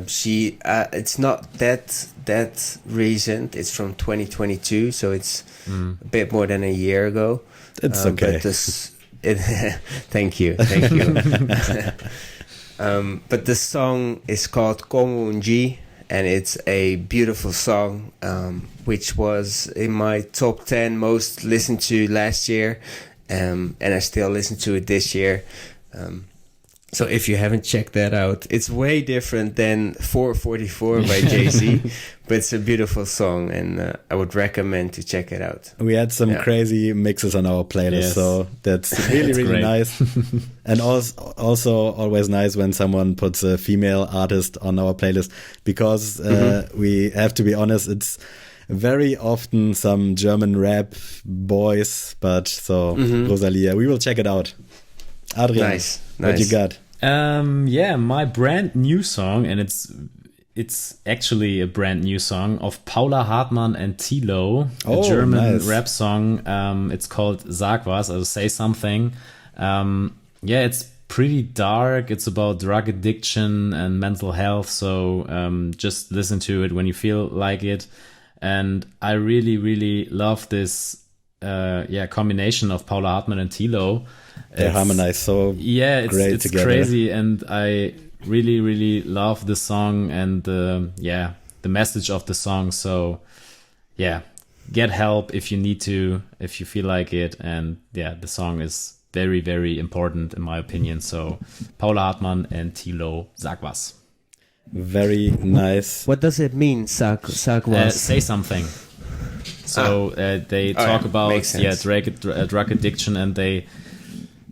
She it's not that recent. It's from 2022, so it's a bit more than a year ago. It's okay. Thank you. But the song is called Como un G. And it's a beautiful song, which was in my top 10 most listened to last year. And I still listen to it this year. So if you haven't checked that out, it's way different than 444 by Jay-Z. But it's a beautiful song, and I would recommend to check it out. We had some crazy mixes on our playlist, so that's really nice. And also always nice when someone puts a female artist on our playlist, because we have to be honest, it's very often some German rap boys, but Rosalía, we will check it out. Adrian, nice. What you got? My brand new song, and it's actually a brand new song of Paula Hartmann and Tilo, a German rap song. It's called Sag was, also Say Something. It's pretty dark. It's about drug addiction and mental health. So just listen to it when you feel like it. And I really, really love this combination of Paula Hartmann and Tilo. They harmonize so great it's together. Crazy, and I really, really love the song and the message of the song. So get help if you need to, if you feel like it. And the song is very, very important in my opinion. So Paula Hartmann and Tilo, Sag was. Very nice. What does it mean, Sag was? Say something. So they talk about drug addiction, and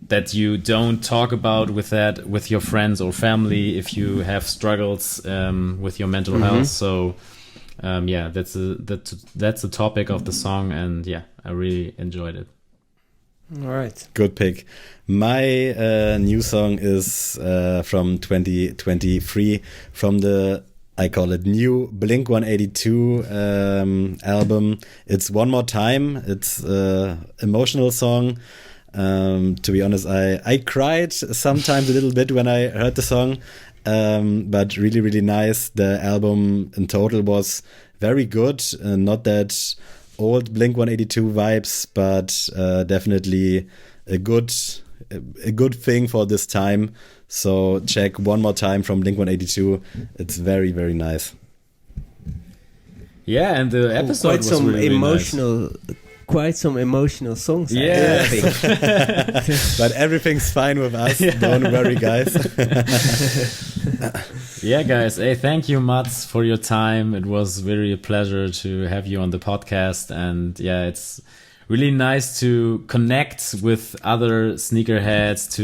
that you don't talk about with your friends or family if you have struggles with your mental health. So yeah, that's the topic of the song, and yeah, I really enjoyed it. All right. Good pick. My new song is from 2023 from the, I call it, new Blink-182 album. It's One More Time. It's an emotional song. To be honest, I cried sometimes a little bit when I heard the song, but really, really nice. The album in total was very good. Not that old Blink-182 vibes, but definitely a good thing for this time. So check One More Time from Blink-182. It's very, very nice. Yeah, and the episode quite was some really emotional, nice. Quite some emotional songs. Yeah, I think. But everything's fine with us. Yeah. Don't worry, guys. Yeah, guys. Hey, thank you, Mats, for your time. It was really a pleasure to have you on the podcast, and yeah, it's really nice to connect with other sneakerheads.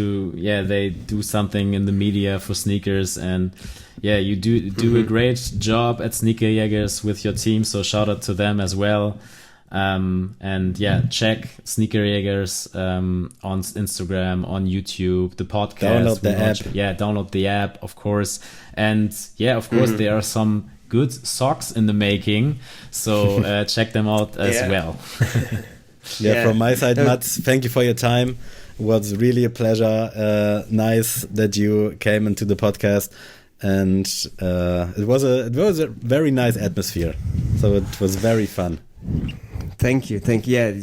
They do something in the media for sneakers, and yeah, you do a great job at Sneakerjagers with your team. So shout out to them as well. And yeah, check Sneakerjagers on Instagram, on YouTube, the podcast. Download the app. Yeah, download the app, of course. And yeah, of course, there are some good socks in the making. So check them out as well. Yeah, from my side, Mats, thank you for your time. It was really a pleasure. Nice that you came into the podcast. And it was a very nice atmosphere. So it was very fun. Thank you. Yeah,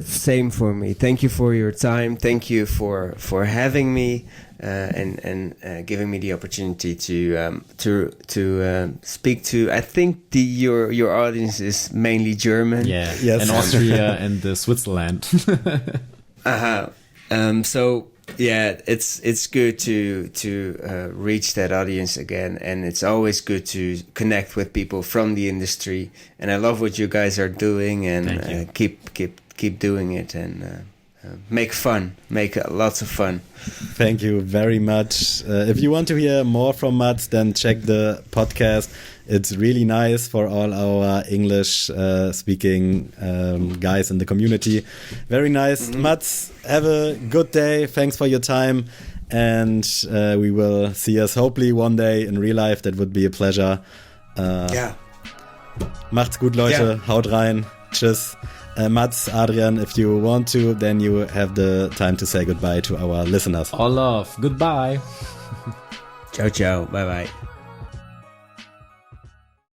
same for me. Thank you for your time. Thank you for having me and giving me the opportunity to speak to. I think your audience is mainly German. Yeah, yes. And Austria and Switzerland. So yeah, it's good to reach that audience again, and it's always good to connect with people from the industry. And I love what you guys are doing, and keep doing it, and make lots of fun. Thank you very much. If you want to hear more from Mats, then check the podcast. It's really nice for all our English speaking guys in the community. Very nice. Mats, have a good day. Thanks for your time. And we will see us hopefully one day in real life. That would be a pleasure. Yeah. Macht's gut, Leute. Yeah. Haut rein. Tschüss. Mats, Adrian, if you want to, then you have the time to say goodbye to our listeners. All love. Goodbye. Ciao, ciao. Bye-bye.